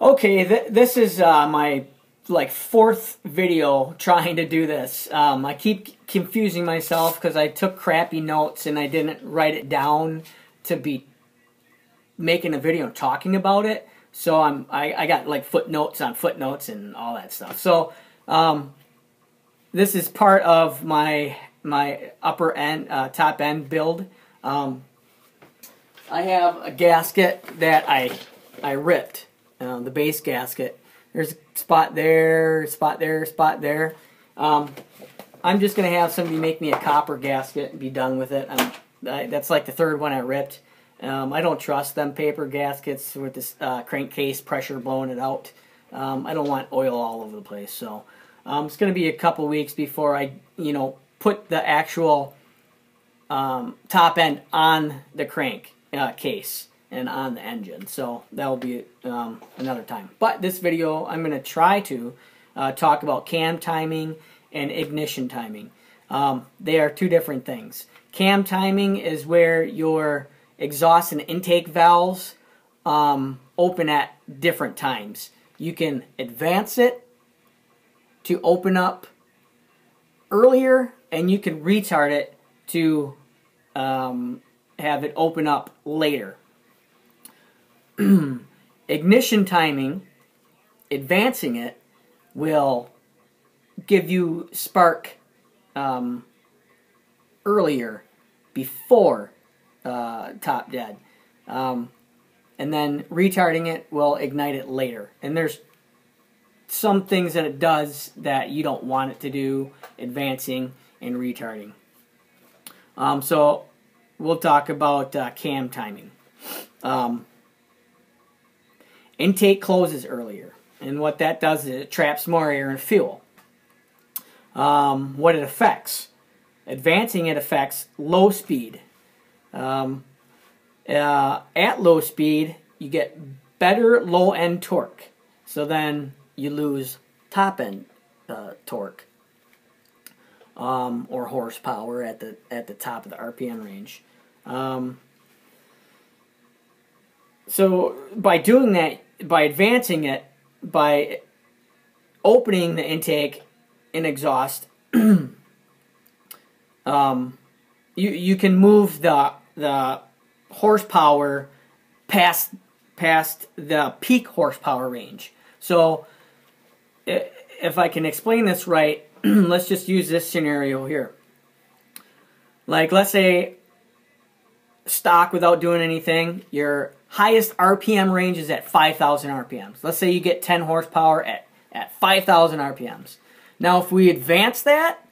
Okay, this is my fourth video trying to do this. I keep confusing myself because I took crappy notes and I didn't write it down to be making a video talking about it. So I got like footnotes on footnotes and all that stuff. So this is part of my upper end, top end build. I have a gasket that I ripped. The base gasket. There's a spot there, spot there, spot there. I'm just going to have somebody make me a copper gasket and be done with it. That's like the third one I ripped. I don't trust them paper gaskets with this crankcase pressure blowing it out. I don't want oil all over the place. So it's going to be a couple weeks before I, put the actual top end on the crank case and on the engine. So that will be another time. But this video, I'm going to try to talk about cam timing and ignition timing. They are two different things. Cam timing is where your exhaust and intake valves open at different times. You can advance it to open up earlier, and you can retard it to have it open up later. Ignition timing, advancing it, will give you spark earlier, before top dead. And then retarding it will ignite it later. And there's some things that it does that you don't want it to do, advancing and retarding. So we'll talk about cam timing. Intake closes earlier, and what that does is it traps more air and fuel. What it affects. Advancing it affects low speed. At low speed, you get better low-end torque, so then you lose top-end torque or horsepower at the top of the RPM range. So by doing that, by advancing it, by opening the intake and exhaust, you can move the horsepower past the peak horsepower range. So if I can explain this right, let's just use this scenario here. Like, let's say stock without doing anything, your highest RPM range is at 5,000 RPMs. Let's say you get 10 horsepower at 5,000 RPMs. Now, if we advance that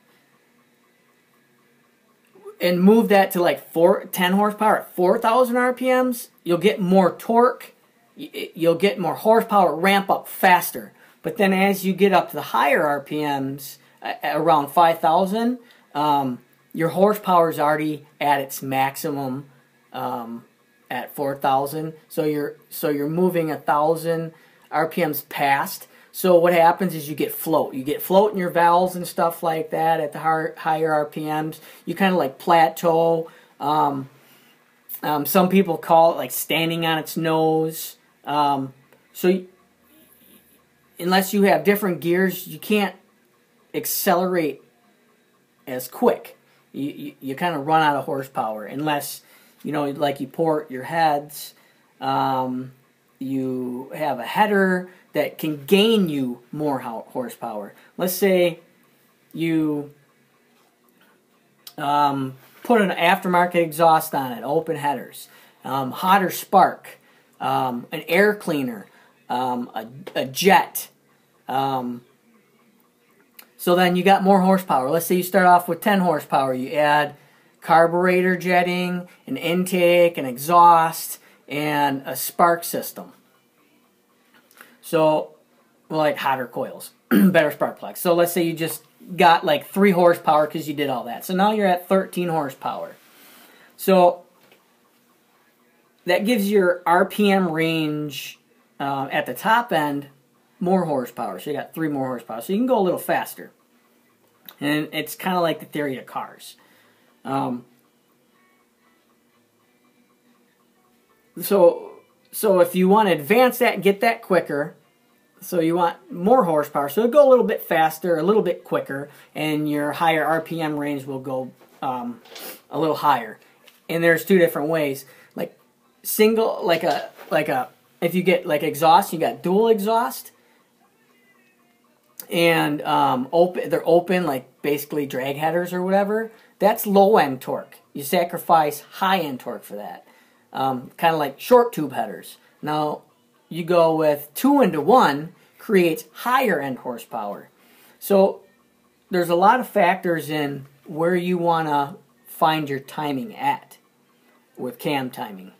and move that to like 10 horsepower at 4,000 RPMs, you'll get more torque, you'll get more horsepower, ramp up faster. But then as you get up to the higher RPMs, around 5,000, your horsepower is already at its maximum at 4,000. So you're moving 1,000 RPMs past. So what happens is you get float. You get float in your valves and stuff like that at the higher RPMs. You kind of like plateau. Some people call it like standing on its nose. So unless you have different gears, you can't accelerate as quick. You kind of run out of horsepower unless, like you port your heads. You have a header that can gain you more horsepower. Let's say you put an aftermarket exhaust on it, open headers, hotter spark, an air cleaner, a jet. So then you got more horsepower. Let's say you start off with 10 horsepower. You add carburetor jetting, an intake, an exhaust, and a spark system. So, like hotter coils, better spark plugs. So let's say you just got like 3 horsepower because you did all that. So now you're at 13 horsepower. So that gives your RPM range at the top end more horsepower. So you got 3 more horsepower. So you can go a little faster. And it's kind of like the theory of cars. So So if you want to advance that and get that quicker, so you want more horsepower, so it'll go a little bit faster, a little bit quicker, and your higher RPM range will go a little higher. And there's two different ways. Like single, like a if you get like exhaust, you got dual exhaust, and they're open, like basically drag headers or whatever. That's low end torque. You sacrifice high end torque for that. Kind of like short tube headers. Now, you go with 2-into-1, creates higher end horsepower. So, there's a lot of factors in where you want to find your timing at with cam timing.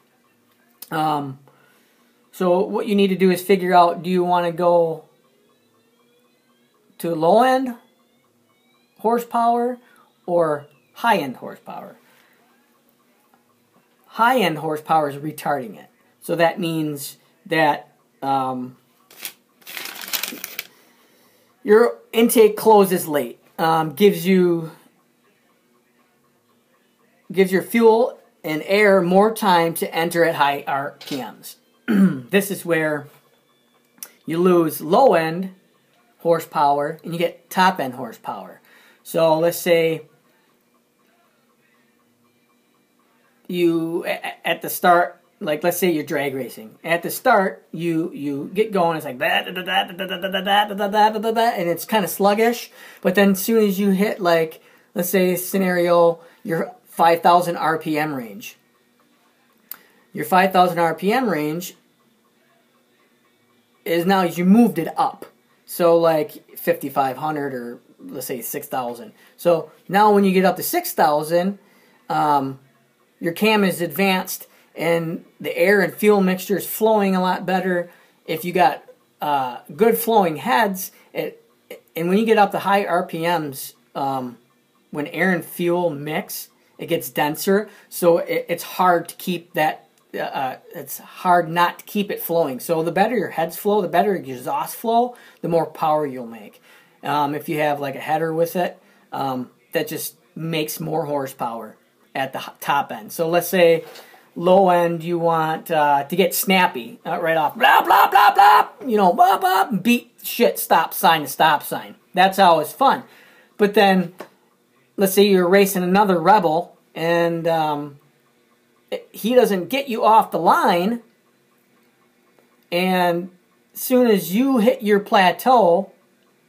So, what you need to do is figure out, do you want to go to low end horsepower or high end horsepower? High-end horsepower is retarding it. So that means that your intake closes late. Gives your fuel and air more time to enter at high RPMs. This is where you lose low-end horsepower and you get top-end horsepower. So let's say you, at the start, like let's say you're drag racing. At the start, you get going, it's like and it's kind of sluggish. But then as soon as you hit, like, let's say scenario, your 5,000 RPM range. Your 5,000 RPM range is now you moved it up. So like 5,500 or let's say 6,000. So now when you get up to 6,000, your cam is advanced and the air and fuel mixture is flowing a lot better. If you got good flowing heads, and when you get up to high RPMs, when air and fuel mix, it gets denser. So it's hard to keep that. It's hard not to keep it flowing. So the better your heads flow, the better your exhaust flow, the more power you'll make. If you have like a header with it, that just makes more horsepower at the top end. So let's say low end you want to get snappy right off, blah blah blah blah, you know, blah blah, beat shit stop sign to stop sign. That's always fun. But then let's say you're racing another Rebel and he doesn't get you off the line, and as soon as you hit your plateau,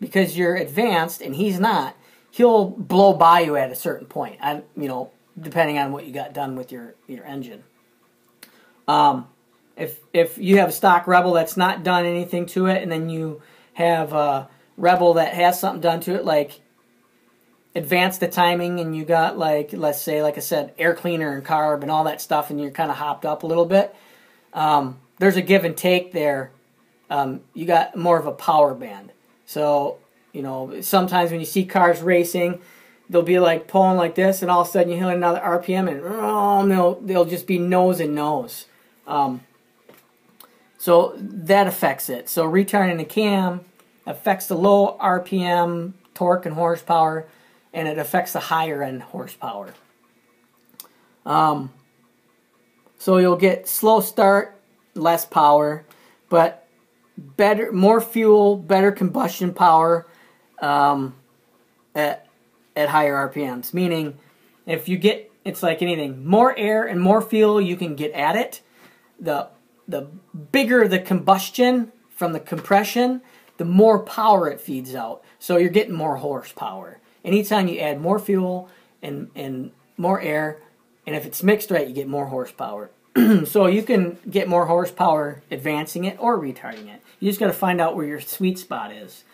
because you're advanced and he's not, he'll blow by you at a certain point. You know, depending on what you got done with your engine. If you have a stock Rebel that's not done anything to it, and then you have a Rebel that has something done to it, like advance the timing, and you got, like, let's say, like I said, air cleaner and carb and all that stuff, and you're kind of hopped up a little bit, there's a give and take there. You got more of a power band. So, you know, sometimes when you see cars racing, they'll be like pulling like this, and all of a sudden you hit another RPM, and they'll just be nose and nose. So that affects it. So retarding the cam affects the low RPM torque and horsepower, and it affects the higher end horsepower. So you'll get slow start, less power, but better, more fuel, better combustion power at higher RPMs. Meaning, if you get, it's like anything, more air and more fuel you can get at it, the bigger the combustion from the compression, the more power it feeds out. So you're getting more horsepower. Anytime you add more fuel and more air, and if it's mixed right, you get more horsepower. So you can get more horsepower advancing it or retarding it. You just got to find out where your sweet spot is.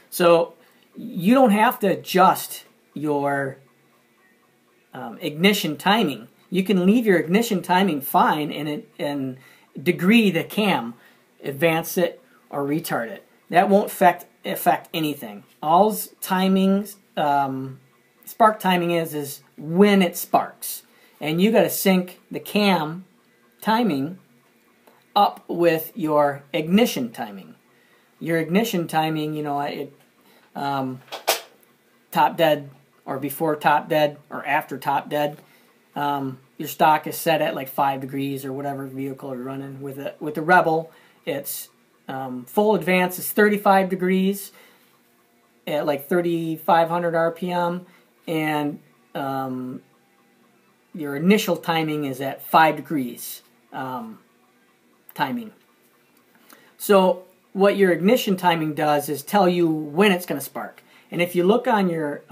So you don't have to adjust your ignition timing. You can leave your ignition timing fine and degree the cam, advance it or retard it. That won't affect anything. All's timings, spark timing is when it sparks. And you got to sync the cam timing up with your ignition timing. Your ignition timing, you know, top dead or before top dead or after top dead. your stock is set at like 5 degrees or whatever vehicle you're running. With the Rebel, it's full advance is 35 degrees at like 3,500 RPM, and your initial timing is at 5 degrees timing. So what your ignition timing does is tell you when it's going to spark. And if you look on your